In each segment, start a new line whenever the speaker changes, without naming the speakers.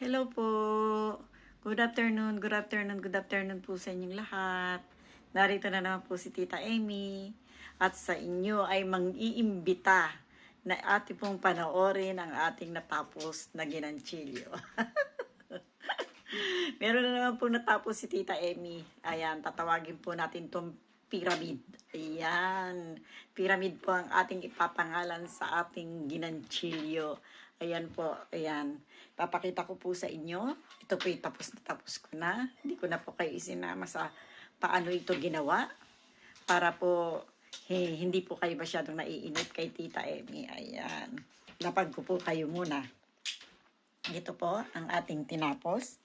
Hello po. Good afternoon, good afternoon, good afternoon po sa inyong lahat. Narito na naman po si Tita Amy. At sa inyo ay mang-iimbita na ating pong panoorin ang ating natapos na ginanchilyo. Meron na naman po natapos si Tita Amy. Ayan, tatawagin po natin itong pyramid. Ayan. Pyramid po ang ating ipapangalan sa ating ginanchilyo. Ayan po. Ayan. Papakita ko po sa inyo. Ito po tapos na tapos ko na. Hindi ko na po kayo isinama sa paano ito ginawa. Para po hindi po kayo masyadong naiinip kay Tita Amy. Ayan. Lapag ko po kayo muna. Ito po ang ating tinapos.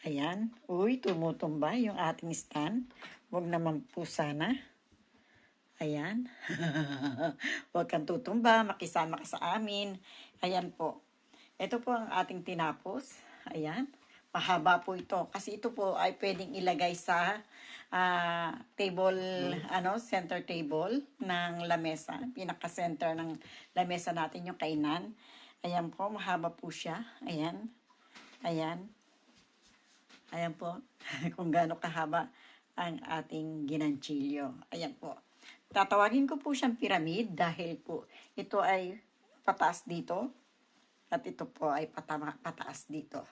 Ayan. Uy, tumutumba yung ating stand. Huwag naman po sana. Ayan. Huwag kang tutumba. Makisama ka sa amin. Ayan po. Ito po ang ating tinapos. Ayan. Mahaba po ito. Kasi ito po ay pwedeng ilagay sa table, center table ng lamesa. Pinaka-center ng lamesa natin yung kainan. Ayan po. Mahaba po siya. Ayan. Ayan. Ayan po, kung gaano kahaba ang ating ginanchilyo. Ayan po. Tatawagin ko po siyang pyramid dahil po ito ay pataas dito at ito po ay pataas dito.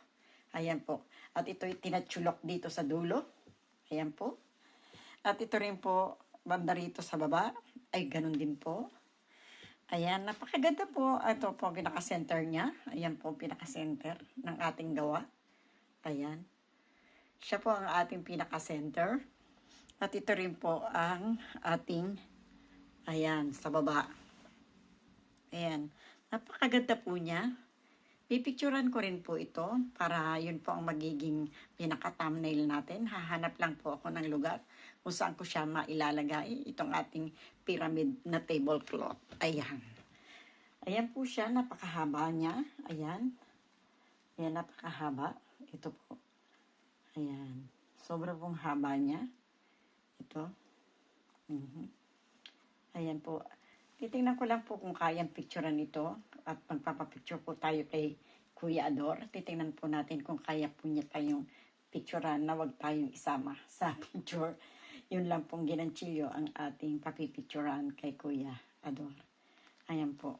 Ayan po. At ito ay tinatsulok dito sa dulo. Ayan po. At ito rin po, banda rito sa baba, ay ganun din po. Ayan, napakaganda po. Ito po, pinaka-center niya. Ayan po, pinaka-center ng ating gawa. Ayan. Siya po ang ating pinaka-center. At ito rin po ang ating, ayan, sa baba. Ayan. Napakaganda po niya. Pipicturan ko rin po ito para yun po ang magiging pinaka-thumbnail natin. Hahanap lang po ako ng lugar kung saan ko siya mailalagay. Itong ating pyramid na tablecloth. Ayan. Ayan po siya. Napakahaba niya. Ayan. Ayan, napakahaba. Ito po. Ayan. Sobra pong haba niya. Ito. Ayan po. Titingnan ko lang po kung kayang picturean ito. At magpapapicture po tayo kay Kuya Ador. Titingnan po natin kung kaya po niya tayong picturean na wag tayong isama sa picture. Yun lang pong ginanchilyo ang ating papipicturean kay Kuya Ador. Ayan po.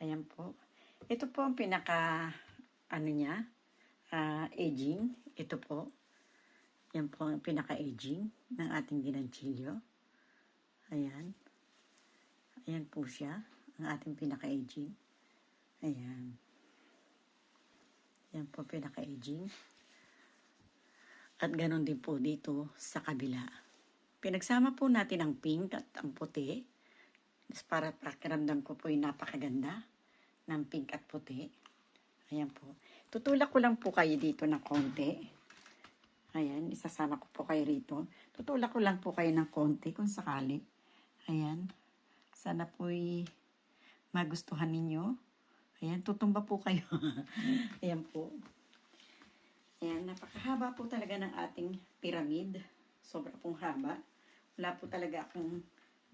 Ayan po. Ito po ang pinaka, niya, aging. Ito po. Yan po ang pinaka-aging ng ating ginanchilyo. Ayan. Ayan po siya. Ang ating pinaka-aging. Ayan. Yan po pinaka-aging. At ganun din po dito sa kabila. Pinagsama po natin ang pink at ang puti. Para pakiramdam ko po yung napakaganda ng pink at puti. Ayan po. Tutulak ko lang po kayo dito ng konti. Ayan, isasama ko po kayo rito. Tutulak ko lang po kayo ng konti kung sakali. Ayan. Sana po'y magustuhan ninyo. Ayan, tutumba po kayo. Ayan po. Ayan, napakahaba po talaga ng ating pyramid. Sobra pong haba. Wala po talaga akong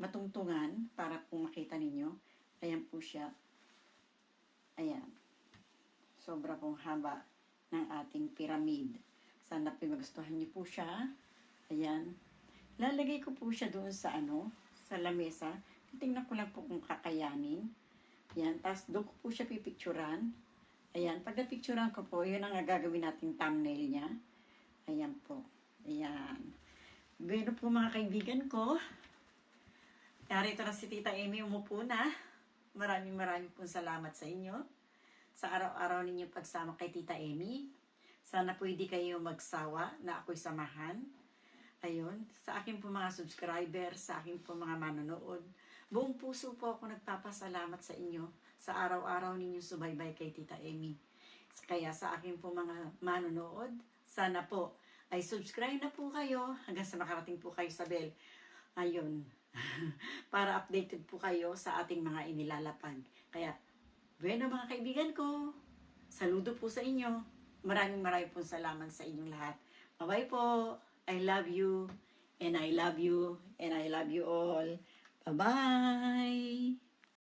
matungtungan para po makita ninyo. Ayan po siya. Ayan. Sobra pong haba ng ating pyramid. Sana po magustuhan niyo po siya. Ayan. Lalagay ko po siya doon sa sa lamesa. Titingnan ko lang po kung kakayanin. Ayan. Tapos doon ko po siya pipicturan. Ayan. Pag napicturan ko po, yun ang gagawin nating thumbnail niya. Ayan po. Ayan. Ganoon po mga kaibigan ko. Narito na si Tita Amy, umupo na. Maraming pong salamat sa inyo. Sa araw-araw ninyong pagsama kay Tita Amy. Sana po hindi kayo magsawa na ako'y samahan. Ayun, sa akin po mga subscriber, sa akin po mga manonood, buong puso po ako nagpapasalamat sa inyo sa araw-araw ninyong subaybay kay Tita Amy. Kaya sa akin po mga manonood, sana po ay subscribe na po kayo hanggang sa makarating po kayo sa bell. Ayun, para updated po kayo sa ating mga inilalapag. Kaya, bueno mga kaibigan ko, saludo po sa inyo. Maraming pong salamat sa inyong lahat. Bye-bye po. I love you. And I love you. And I love you all. Bye-bye.